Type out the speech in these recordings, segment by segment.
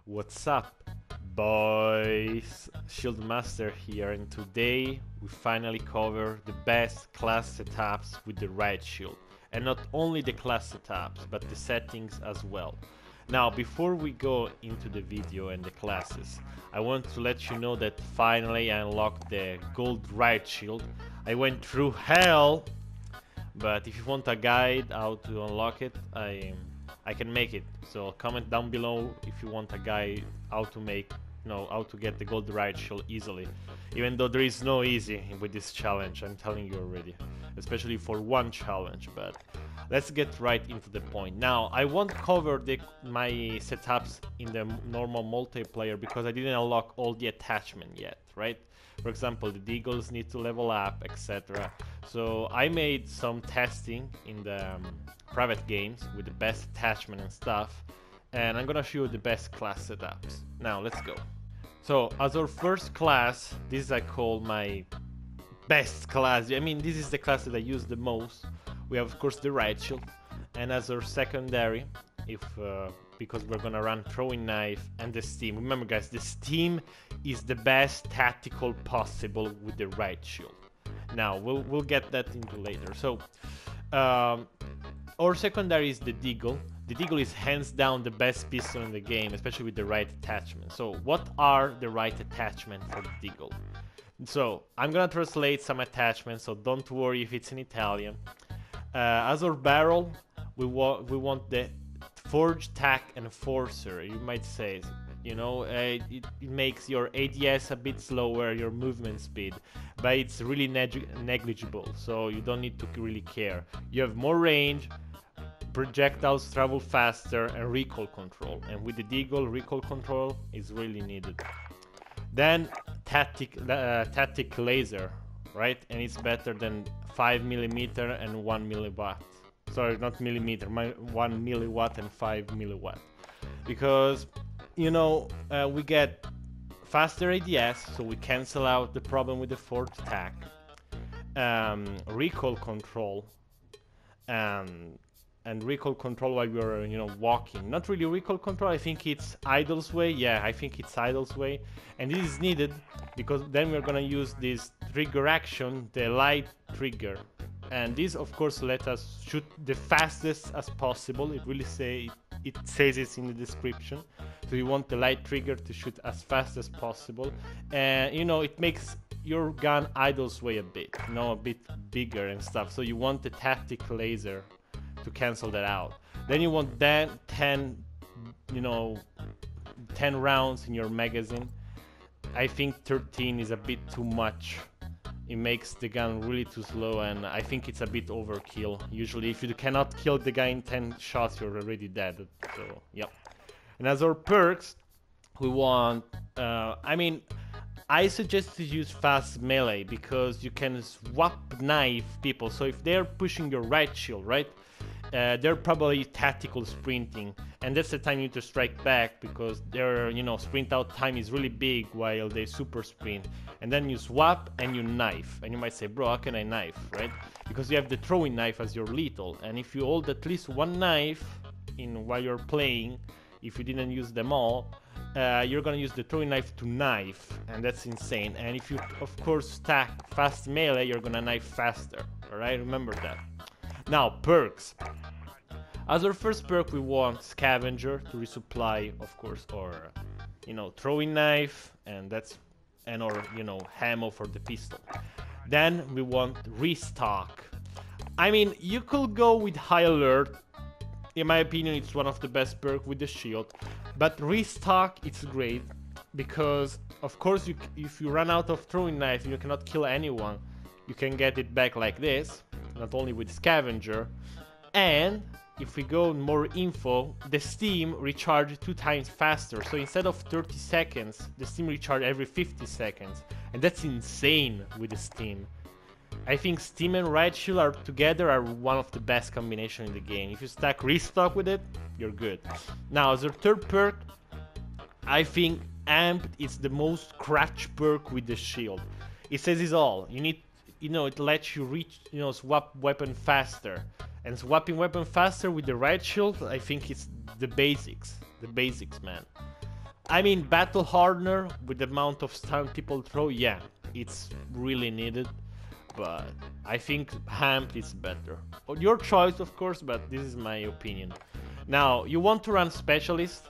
What's up, boys? ShieldMaster here, and today we finally cover the best class setups with the Riot Shield. And not only the class setups, but the settings as well. Now, before we go into the video and the classes, I want to let you know that finally I unlocked the gold Riot Shield. I went through hell, but if you want a guide how to unlock it, I can make it. So comment down below if you want a guide how to make, how to get the gold Riot Shield easily. Even though there is no easy with this challenge, I'm telling you already, especially for one challenge. But let's get right into the point. Now, I won't cover my setups in the normal multiplayer because I didn't unlock all the attachment yet, right? For example, the Deagles need to level up, etc. So I made some testing in the private games with the best attachment and stuff, and I'm gonna show you the best class setups. Now, let's go. So, as our first class, this I call my best class. I mean, this is the class that I use the most. We have, of course, the Riot Shield, and as our secondary, because we're gonna run throwing knife and the steam. Remember, guys, the steam is the best tactical possible with the Riot Shield. Now we'll get that into later. So our secondary is the Deagle. The Deagle is hands down the best pistol in the game, especially with the right attachment. So what are the right attachment for the Deagle? So I'm gonna translate some attachments, so don't worry if it's in Italian. As our barrel, we want the Forge, Tack, Enforcer. You might say, it makes your ADS a bit slower, your movement speed, but it's really negligible, so you don't need to really care. You have more range, projectiles travel faster, and recoil control. And with the Deagle, recoil control is really needed. Then tactic laser, right? And it's better than 5mm and 1 milliwatt. Sorry, not millimeter, 1 milliwatt and 5 milliwatt. Because, we get faster ADS, so we cancel out the problem with the Forge Tack. Recoil control, and recoil control while you're, walking. Not really recoil control, I think it's idle's way. Yeah, I think it's idle's way. And this is needed because then we're gonna use this trigger action, the light trigger. And this, of course, let us shoot the fastest as possible. It says it in the description. So you want the light trigger to shoot as fast as possible. And, it makes your gun idle's way a bit, a bit bigger and stuff. So you want the tactic laser to cancel that out. Then you want 10 rounds in your magazine. I think 13 is a bit too much. It makes the gun really too slow, and I think it's a bit overkill. Usually, if you cannot kill the guy in 10 shots, you're already dead. So, yep. And as our perks, we want... I suggest to use fast melee, because you can swap knife people. So if they're pushing your Riot Shield, right? They're probably tactical sprinting, and that's the time you need to strike back, because their sprint out time is really big while they super sprint. And then you swap and you knife, and you might say, bro, how can I knife, right? Because you have the throwing knife as your lethal, and if you hold at least one knife while you're playing, if you didn't use them all, you're gonna use the throwing knife to knife, and that's insane. And if you of course stack fast melee, you're gonna knife faster. Alright, remember that. Now, perks. As our first perk, we want Scavenger to resupply, of course, or throwing knife, and or ammo for the pistol. Then we want Restock. I mean, you could go with High Alert. In my opinion, it's one of the best perks with the shield. But Restock, it's great because, of course, if you run out of throwing knife and you cannot kill anyone, you can get it back like this. Not only with Scavenger, and if we go more info, the steam recharges 2 times faster. So instead of 30 seconds, the steam recharge every 50 seconds, and that's insane with the steam. I think steam and Riot Shield are one of the best combinations in the game. If you stack Restock with it, you're good. Now, as a third perk, I think Amped is the most crutch perk with the shield. It says it's all. You need, it lets you swap weapon faster. And swapping weapon faster with the Riot Shield, I think it's the basics, man. I mean, battle hardener with the amount of stun people throw, yeah, it's really needed. But I think Hamp is better. Your choice, of course, but this is my opinion. Now, you want to run Specialist,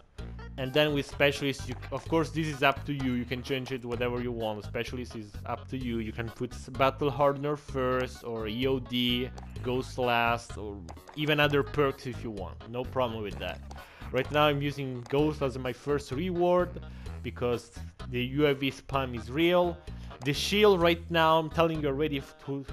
and then with Specialist, of course, this is up to you. You can change it whatever you want. Specialist is up to you. You can put Battle Hardener first, or EOD, Ghost Last, or even other perks if you want. No problem with that. Right now, I'm using Ghost as my first reward, because the UAV spam is real. The shield right now, I'm telling you already,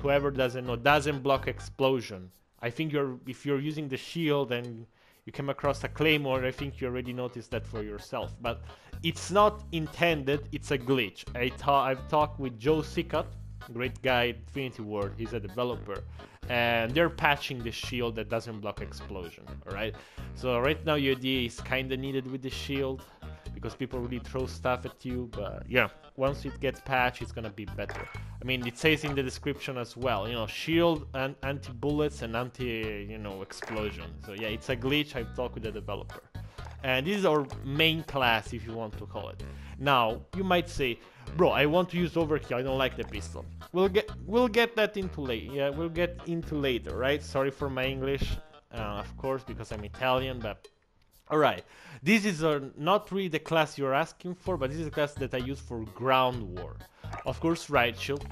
whoever doesn't know, doesn't block explosion. I think if you're using the shield and you come across a claymore, I think you already noticed that for yourself. But it's not intended, it's a glitch. I've talked with Joe Sickott, great guy at Infinity Ward, he's a developer. And they're patching the shield that doesn't block explosion, alright? So right now UAD is kinda needed with the shield, because people really throw stuff at you, but yeah, once it gets patched, it's gonna be better. I mean, it says in the description as well, you know, shield and anti-bullets and anti-explosion. So yeah, it's a glitch. I've talked with the developer. And this is our main class, if you want to call it. Now, you might say, bro, I want to use overkill, I don't like the pistol. We'll get that into later. Yeah, we'll get into later, right? Sorry for my English, of course, because I'm Italian, but alright, this is not really the class you're asking for, but this is a class that I use for ground war. Of course, Riot Shield,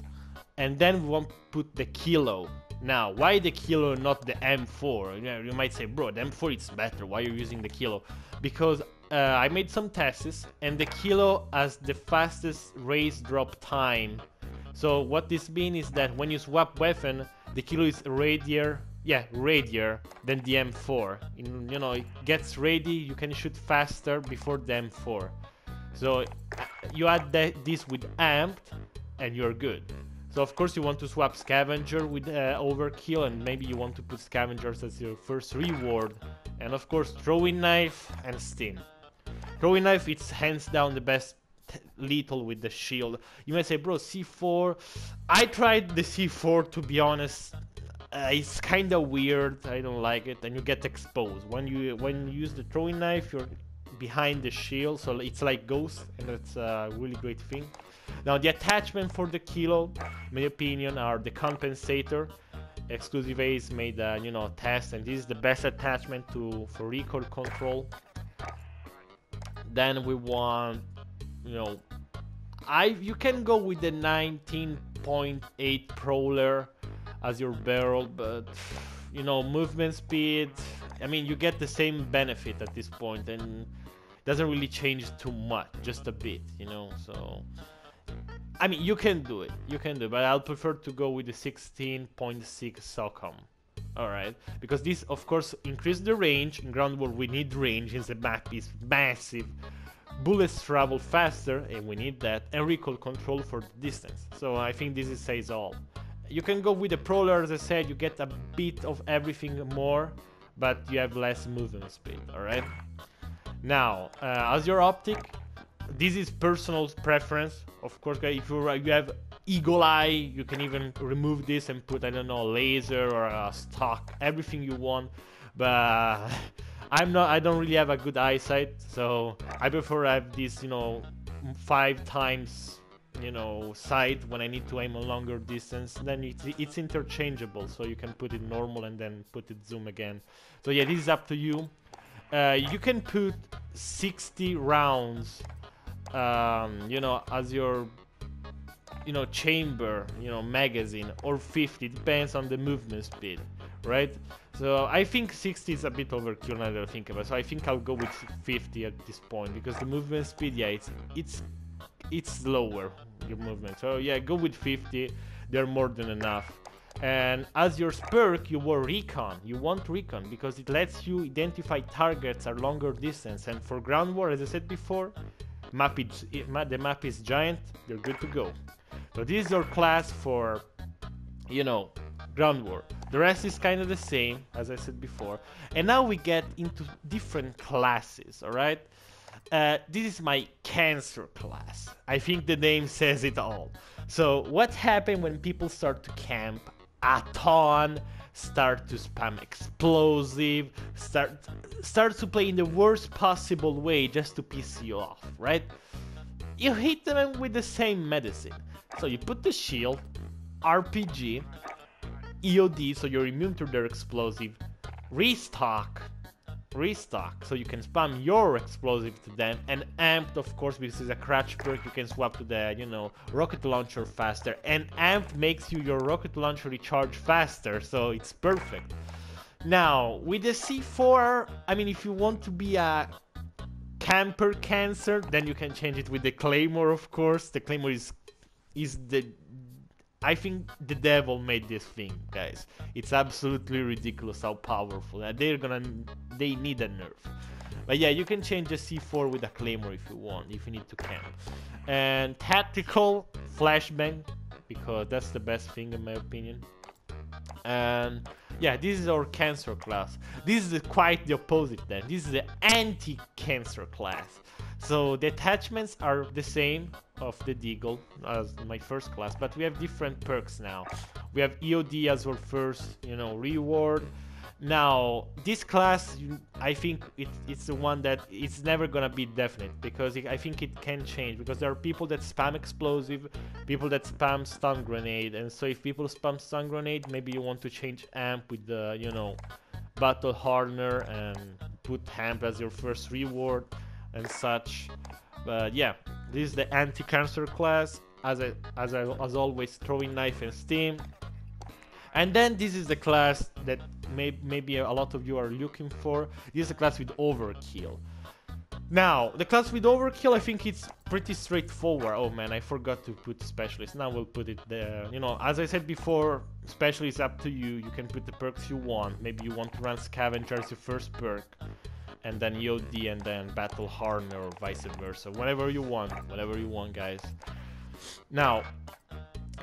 and then we want to put the Kilo. Now, why the Kilo, not the M4? You might say, bro, the M4 is better, why are you using the Kilo? Because I made some tests, and the Kilo has the fastest raise drop time. So what this means is that when you swap weapon, the Kilo is readier than the M4. It gets ready, you can shoot faster before the M4. So you add this with Amped, and you're good. So of course you want to swap Scavenger with Overkill, and maybe you want to put Scavengers as your first reward. And of course Throwing Knife and Stim. Throwing Knife, it's hands down the best lethal with the shield. You might say, bro, C4. I tried the C4, to be honest. It's kind of weird, I don't like it, and you get exposed. When you use the Throwing Knife, you're behind the shield, so it's like Ghost, and that's a really great thing. Now the attachment for the Kilo, in my opinion, are the Compensator. Exclusive Ace made a test, and this is the best attachment for recoil control. Then we want, you can go with the 19.8 Prowler as your barrel, but movement speed, I mean, you get the same benefit at this point, and it doesn't really change too much, just a bit, so I mean, you can do it, but I'll prefer to go with the 16.6 SOCOM. Alright, because this of course increases the range. In ground war we need range, since the map is massive. Bullets travel faster, and we need that, and recoil control for the distance. So I think this says all. You can go with the Prowler, as I said, you get a bit of everything more, but you have less movement speed, alright? Now, as your optic, this is personal preference. Of course, if you have Eagle Eye, you can even remove this and put, I don't know, laser or a stock, everything you want. But I don't really have a good eyesight, so I prefer have this, 5 times, sight when I need to aim a longer distance. Then it's interchangeable, so you can put it normal and then put it zoom again. So yeah, this is up to you. You can put 60 rounds, as your chamber, magazine, or 50, depends on the movement speed, right? So I think 60 is a bit overkill now that I think about it, so I think I'll go with 50 at this point, because the movement speed, yeah, it's slower, your movement. So yeah, go with 50, they're more than enough. And as your perk, you want recon, because it lets you identify targets at longer distance, and for ground war, as I said before, the map is giant, you're good to go. So this is your class for, ground war. The rest is kind of the same, as I said before. And now we get into different classes, alright? This is my cancer class. I think the name says it all. So what happens when people start to camp a ton start to spam explosive, start to play in the worst possible way just to piss you off, right? You hit them with the same medicine. So you put the shield, RPG, EOD, so you're immune to their explosive, restock, so you can spam your explosive to them, and amped, of course, because it's a crouch perk, you can swap to the, you know, rocket launcher faster, and amped makes your rocket launcher recharge faster, so it's perfect. Now, with the C4, I mean, if you want to be a camper cancer, then you can change it with the Claymore, of course. The Claymore is the... I think the devil made this thing, guys. It's absolutely ridiculous how powerful. They need a nerf. But yeah, you can change the C4 with a Claymore if you want, if you need to camp. And tactical flashbang, because that's the best thing in my opinion. And yeah, this is our cancer class. This is quite the opposite then. This is the anti-cancer class. So the attachments are the same of the Deagle as my first class, but we have different perks now. We have EOD as our first, you know, reward. Now, this class, I think it's the one that it's never gonna be definite, because I think it can change, because there are people that spam explosive, people that spam stun grenade, and so if people spam stun grenade, maybe you want to change amp with the, you know, battle hardener and put amp as your first reward and such. But yeah, this is the anti-cancer class, as always, throwing knife and steam. And then this is the class that maybe a lot of you are looking for. This is the class with overkill. Now, the class with overkill, I think it's pretty straightforward. Oh man, I forgot to put specialist. Now we'll put it there. You know, as I said before, specialist is up to you. You can put the perks you want. Maybe you want to run scavenger as your first perk, and then EOD, and then battle hardener, or vice versa. Whatever you want, guys. Now,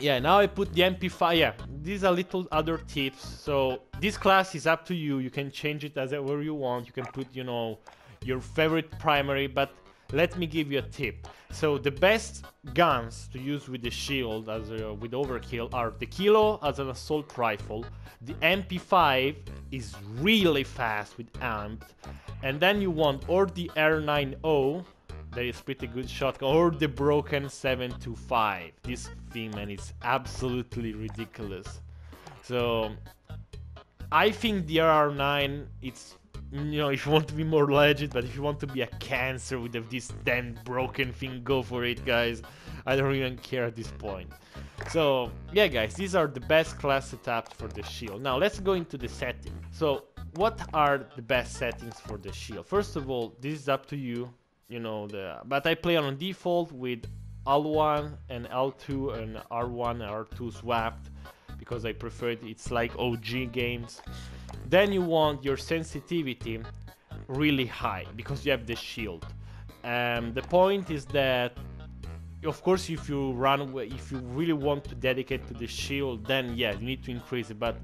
yeah, now I put the MP5. Yeah, these are little other tips. So this class is up to you. You can change it as ever you want. You can put, you know, your favorite primary, but let me give you a tip. So the best guns to use with the shield as with overkill are the Kilo as an assault rifle. The MP5 is really fast with amped, and then you want or the R90, that is pretty good shotgun, or the broken 725. This thing, man, is absolutely ridiculous. So I think the R9, it's, you know, if you want to be more legit, but if you want to be a cancer with this damn broken thing, go for it, guys. I don't even care at this point. So yeah, guys, these are the best class setups for the shield. Now let's go into the settings. So what are the best settings for the shield? First of all, this is up to you. You know, but I play on default with L1 and L2 and R1 and R2 swapped, because I prefer it. It's like OG games. Then you want your sensitivity really high, because you have the shield. The point is that, of course, if you really want to dedicate to the shield, then yeah, you need to increase it, but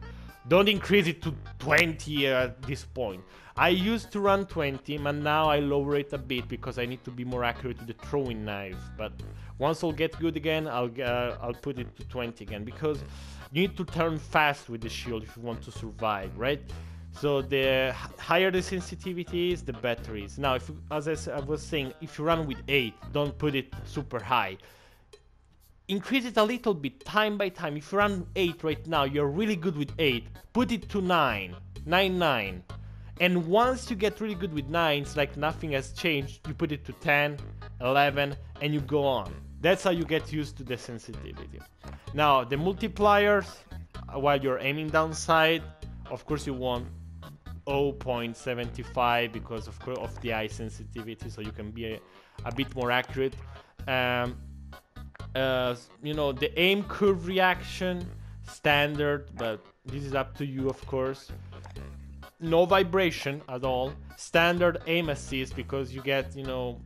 don't increase it to 20 at this point. I used to run 20, but now I lower it a bit because I need to be more accurate with the throwing knife. But once I'll get good again, I'll put it to 20 again, because you need to turn fast with the shield if you want to survive, right? So the higher the sensitivity is, the better it is. Now, as I was saying, if you run with 8, don't put it super high. Increase it a little bit, time by time. If you run 8 right now, you're really good with 8, put it to 9, 9. And once you get really good with 9, it's like nothing has changed. You put it to 10, 11, and you go on. That's how you get used to the sensitivity. Now, the multipliers, while you're aiming down sight, of course you want 0.75 because of the eye sensitivity, so you can be a bit more accurate. You know, the aim curve reaction, standard, but this is up to you, of course. No vibration at all. Standard aim assist, because you get, you know,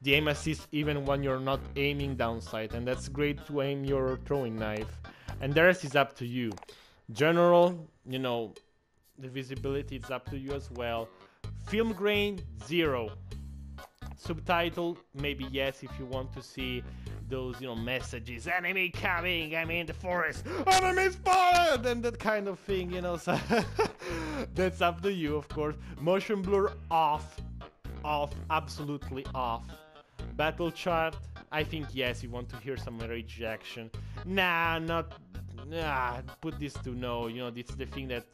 the aim assist even when you're not aiming down sight, and that's great to aim your throwing knife. And the rest is up to you. General, you know, the visibility is up to you as well. Film grain, 0. Subtitle, maybe yes, if you want to see those, you know, messages, enemy coming, I'm in the forest, enemy spotted, and that kind of thing, you know. So that's up to you, of course. Motion blur off, absolutely off. Battle chart, I think yes, you want to hear some rage action. Put this to no, you know, it's the thing that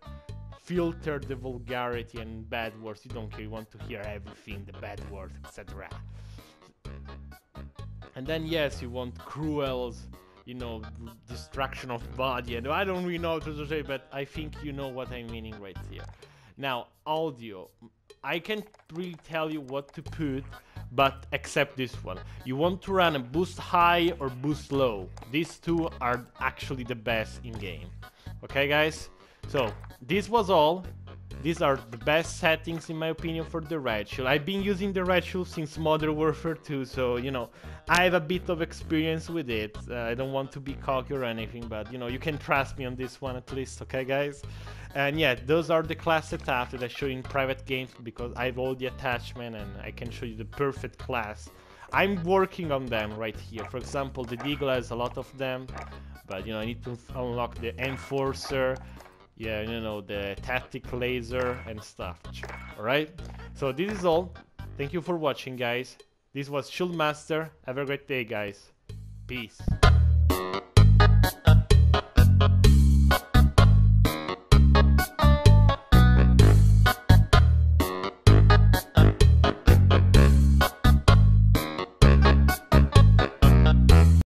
filter the vulgarity and bad words. You don't care, you want to hear everything, the bad words, etc. And then yes, you want cruels, you know, destruction of body, and I don't really know what to say, but I think you know what I'm meaning right here. Now, audio, I can't really tell you what to put, but except this one. You want to run a boost high or boost low. These two are actually the best in game. Okay, guys? So, this was all. These are the best settings in my opinion for the Riot Shield. I've been using the Riot Shield since Modern Warfare 2, so you know, I have a bit of experience with it. I don't want to be cocky or anything, but you know, you can trust me on this one at least, okay guys? And yeah, those are the class setups that I show in private games because I have all the attachment and I can show you the perfect class. I'm working on them right here. For example, the Deagle has a lot of them, but you know, I need to unlock the Enforcer. Yeah, you know, the tactic laser and stuff. Alright? So this is all. Thank you for watching, guys. This was ShieldMaster. Have a great day, guys. Peace.